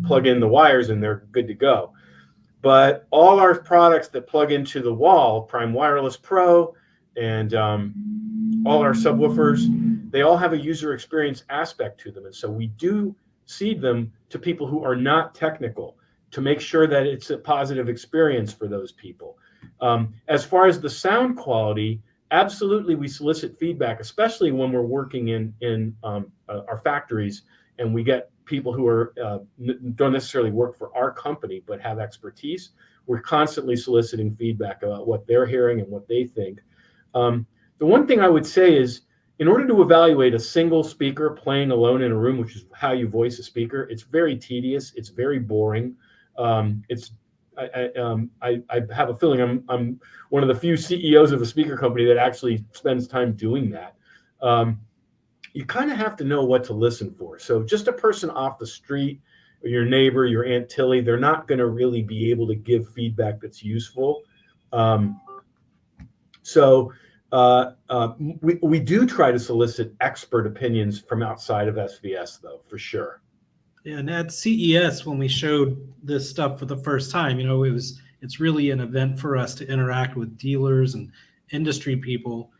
plug in the wires and they're good to go. But all our products that plug into the wall, Prime Wireless Pro, and all our subwoofers, they all have a user experience aspect to them. And so we do seed them to people who are not technical, to make sure that it's a positive experience for those people. As far as the sound quality, absolutely, we solicit feedback, especially when we're working in our factories, and we get people who are don't necessarily work for our company but have expertise. We're constantly soliciting feedback about what they're hearing and what they think. The one thing I would say is, in order to evaluate a single speaker playing alone in a room, which is how you voice a speaker, it's very tedious. It's very boring. I have a feeling I'm one of the few CEOs of a speaker company that actually spends time doing that. You kind of have to know what to listen for. So just a person off the street, or your neighbor, your Aunt Tilly, they're not going to really be able to give feedback that's useful. We do try to solicit expert opinions from outside of SVS, though, for sure. Yeah, and at CES, when we showed this stuff for the first time, it's really an event for us to interact with dealers and industry people.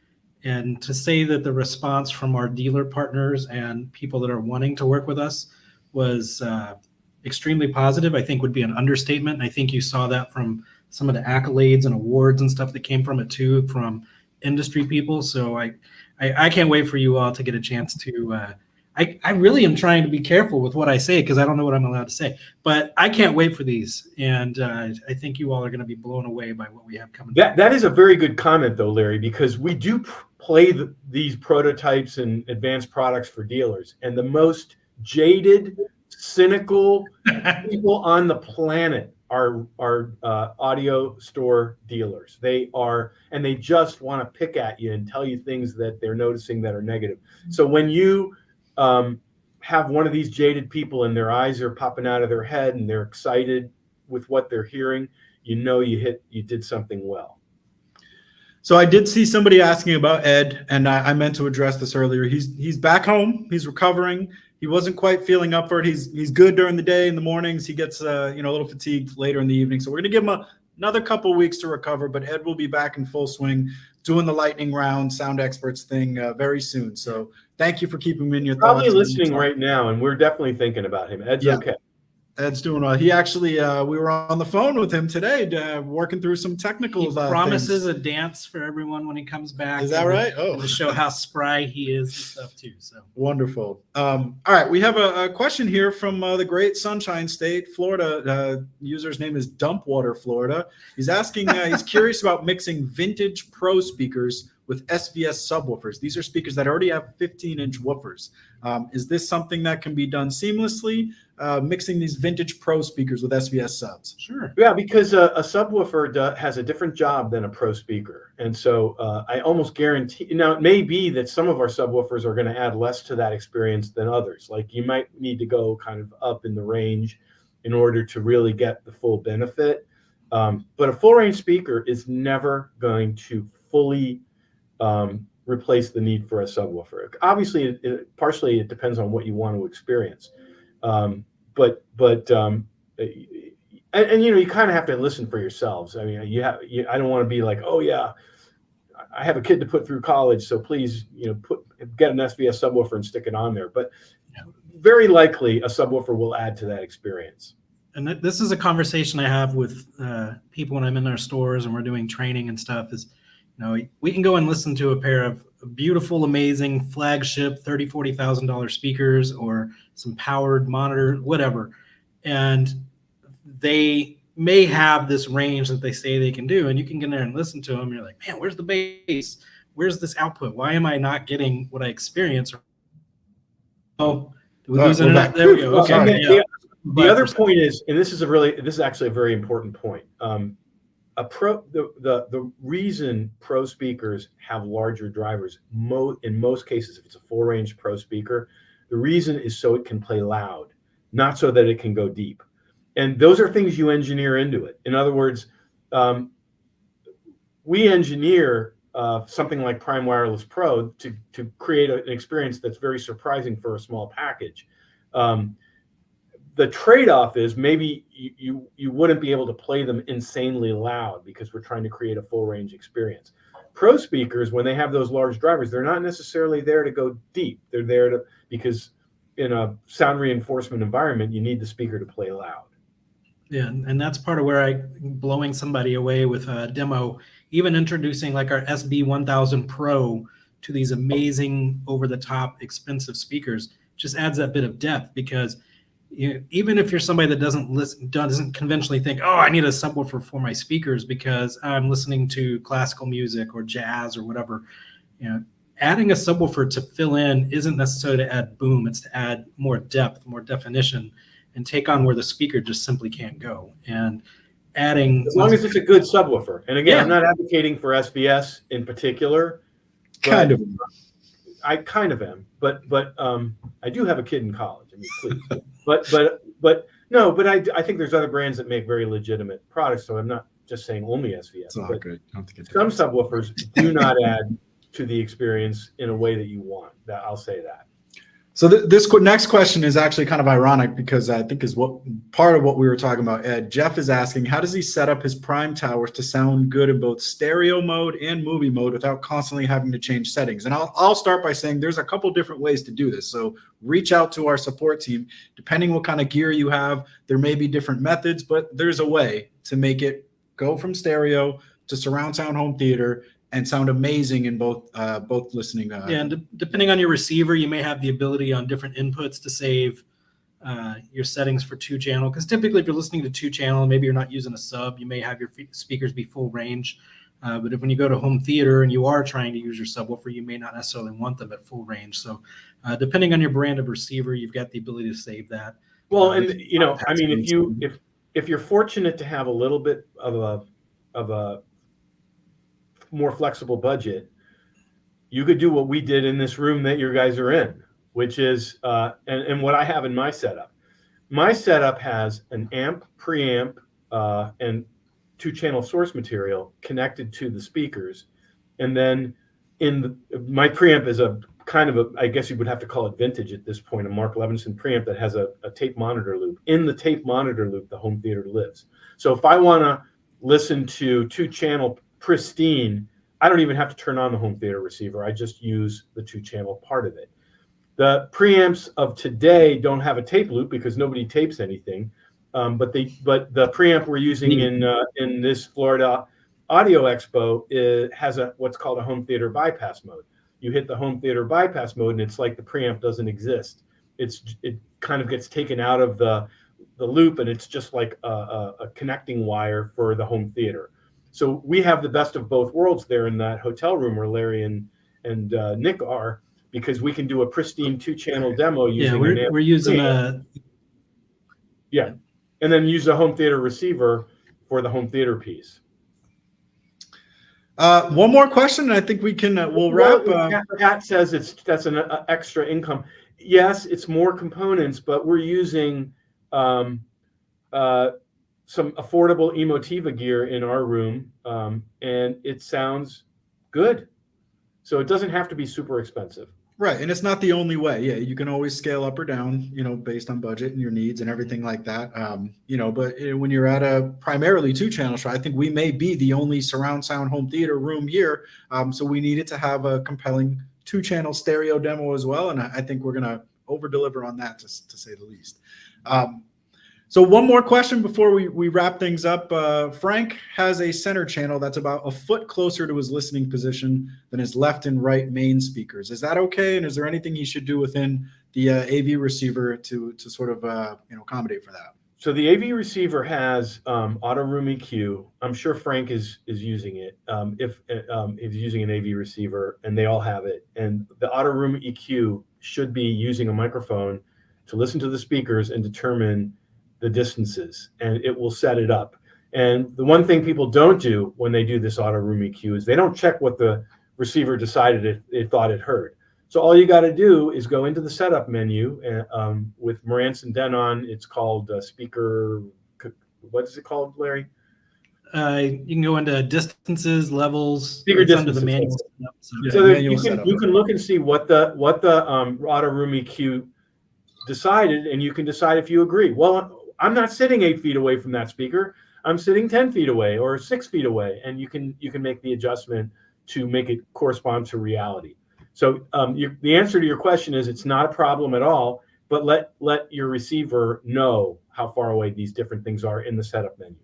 And to say that the response from our dealer partners and people that are wanting to work with us was extremely positive, I think would be an understatement. And I think you saw that from some of the accolades and awards and stuff that came from it too, from industry people. So I can't wait for you all to get a chance to I really am trying to be careful with what I say because I don't know what I'm allowed to say. But I can't wait for these, and I think you all are going to be blown away by what we have coming. That is a very good comment, though, Larry, because we do play these prototypes and advanced products for dealers, and the most jaded, cynical people on the planet are audio store dealers. They are, and they just want to pick at you and tell you things that they're noticing that are negative. So when you have one of these jaded people and their eyes are popping out of their head and they're excited with what they're hearing, you know you did something well. So I did see somebody asking about Ed, and I meant to address this earlier. He's back home. He's recovering. He wasn't quite feeling up for it. He's good during the day. In the mornings, he gets a little fatigued later in the evening. So we're going to give him another couple of weeks to recover. But Ed will be back in full swing, doing the lightning round sound experts thing very soon. So thank you for keeping him in your thoughts. Probably listening right now, and we're definitely thinking about him. Ed's okay. Ed's doing well. He actually, we were on the phone with him today, working through some technical He promises a dance for everyone when he comes back. Is that right? Oh, to show how spry he is and stuff too. So wonderful. All right, we have a question here from the great Sunshine State, Florida. User's name is Dumpwater Florida. He's asking. He's curious about mixing vintage Pro speakers with SVS subwoofers. These are speakers that already have 15-inch woofers. Is this something that can be done seamlessly, mixing these vintage Pro speakers with SVS subs? Sure. Yeah, because a subwoofer has a different job than a Pro speaker. And so I almost guarantee, now it may be that some of our subwoofers are going to add less to that experience than others. Like you might need to go kind of up in the range in order to really get the full benefit. But a full range speaker is never going to fully replace the need for a subwoofer. Obviously, partially it depends on what you want to experience, but you kind of have to listen for yourselves. I mean, I don't want to be like, oh yeah, I have a kid to put through college, so please, get an SVS subwoofer and stick it on there. But very likely a subwoofer will add to that experience. And this is a conversation I have with people when I'm in our stores and we're doing training and stuff. Is we can go and listen to a pair of beautiful, amazing flagship $30,000, $40,000 speakers or some powered monitor, whatever. And they may have this range that they say they can do. And you can get in there and listen to them. And you're like, man, where's the bass? Where's this output? Why am I not getting what I experience? Oh, did we lose internet? There we go. Okay. The other point is, and this is actually a very important point. The reason Pro speakers have larger drivers, in most cases, if it's a full range Pro speaker, the reason is so it can play loud, not so that it can go deep. And those are things you engineer into it. In other words, we engineer something like Prime Wireless Pro to create an experience that's very surprising for a small package. The trade-off is maybe you wouldn't be able to play them insanely loud because we're trying to create a full range experience. Pro speakers, when they have those large drivers, they're not necessarily there to go deep. They're there because in a sound reinforcement environment, you need the speaker to play loud. Yeah, and that's part of where blowing somebody away with a demo, even introducing like our SB1000 Pro to these amazing over-the-top expensive speakers just adds that bit of depth because even if you're somebody that doesn't conventionally think, oh, I need a subwoofer for my speakers because I'm listening to classical music or jazz or whatever, adding a subwoofer to fill in isn't necessarily to add boom. It's to add more depth, more definition, and take on where the speaker just simply can't go. And adding, as long as it's a good subwoofer. And again, I'm not advocating for SVS in particular. I kind of am, but I do have a kid in college. I mean, please. But I think there's other brands that make very legitimate products. So I'm not just saying only SVS. Some subwoofers do not add to the experience in a way that you want. I'll say that. So this next question is actually kind of ironic because I think is part of what we were talking about, Ed. Jeff is asking, how does he set up his Prime towers to sound good in both stereo mode and movie mode without constantly having to change settings? And I'll start by saying there's a couple different ways to do this. So reach out to our support team. Depending what kind of gear you have, there may be different methods, but there's a way to make it go from stereo to surround sound home theater and sound amazing in both listening. Yeah, and depending on your receiver, you may have the ability on different inputs to save your settings for 2-channel. Because typically, if you're listening to 2-channel, maybe you're not using a sub, you may have your speakers be full range. But when you go to home theater and you are trying to use your subwoofer, you may not necessarily want them at full range. So depending on your brand of receiver, you've got the ability to save that. Well, and you know, I mean, if you're fortunate to have a little bit of a more flexible budget, you could do what we did in this room that your guys are in, which is and what I have in my setup. My setup has an amp, preamp, and 2-channel source material connected to the speakers, and then my preamp is a kind of I guess you would have to call it vintage at this point, a Mark Levinson preamp that has a tape monitor loop. In the tape monitor loop, the home theater lives. So if I want to listen to 2-channel pristine, I don't even have to turn on the home theater receiver. I just use the 2-channel part of it. The preamps of today don't have a tape loop because nobody tapes anything. But the preamp we're using in this Florida Audio Expo has what's called a home theater bypass mode. You hit the home theater bypass mode, and it's like the preamp doesn't exist. It kind of gets taken out of the loop, and it's just like a connecting wire for the home theater. So we have the best of both worlds there in that hotel room where Larry and Nick are, because we can do a pristine 2-channel demo using we're using and then use a home theater receiver for the home theater piece. One more question, and I think we can we'll wrap. Pat says that's an extra income. Yes, it's more components, but we're using some affordable Emotiva gear in our room, and it sounds good. So it doesn't have to be super expensive. Right, and it's not the only way. Yeah, you can always scale up or down, based on budget and your needs and everything like that. But when you're at a primarily 2-channel show, I think we may be the only surround sound home theater room here. So we needed to have a compelling 2-channel stereo demo as well, and I think we're going to over deliver on that, to say the least. So one more question before we wrap things up. Frank has a center channel that's about a foot closer to his listening position than his left and right main speakers. Is that okay? And is there anything he should do within the AV receiver to sort of accommodate for that? So the AV receiver has auto room EQ. I'm sure Frank is using it. If he's using an AV receiver, and they all have it, and the auto room EQ should be using a microphone to listen to the speakers and determine the distances, and it will set it up. And the one thing people don't do when they do this auto room EQ is they don't check what the receiver decided it thought it heard. So all you got to do is go into the setup menu with Marantz and Denon. It's called speaker. What is it called, Larry? You can go into distances, levels, speaker distances. Under the manual. So you can look and see what the auto room EQ decided, and you can decide if you agree. Well, I'm not sitting 8 feet away from that speaker. I'm sitting 10 feet away or 6 feet away, and you can make the adjustment to make it correspond to reality. So the answer to your question is it's not a problem at all, but let your receiver know how far away these different things are in the setup menu.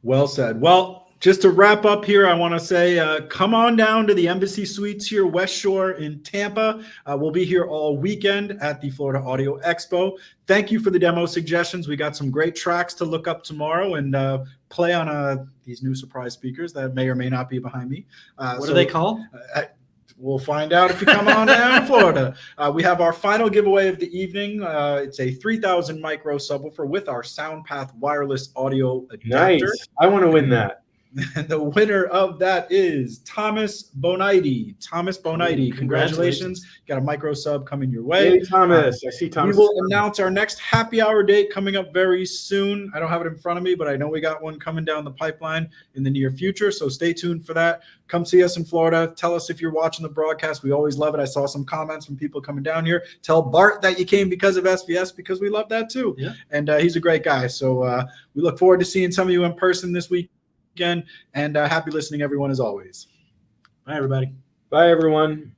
Well said. Well, just to wrap up here, I want to say, come on down to the Embassy Suites here, West Shore in Tampa. We'll be here all weekend at the Florida Audio Expo. Thank you for the demo suggestions. We got some great tracks to look up tomorrow and play on these new surprise speakers that may or may not be behind me. What are they called? We'll find out if you come on down to Florida. We have our final giveaway of the evening. It's a 3000 micro subwoofer with our SoundPath Wireless Audio Adapter. Nice. I want to win that. And the winner of that is Thomas Bonite. Thomas Bonite, congratulations. Got a micro sub coming your way. Hey, Thomas. I see Thomas. We will announce our next happy hour date coming up very soon. I don't have it in front of me, but I know we got one coming down the pipeline in the near future. So stay tuned for that. Come see us in Florida. Tell us if you're watching the broadcast. We always love it. I saw some comments from people coming down here. Tell Bart that you came because of SVS, because we love that too. Yeah. And he's a great guy. So we look forward to seeing some of you in person this week. Again, and happy listening, everyone, as always. Bye, everybody. Bye, everyone.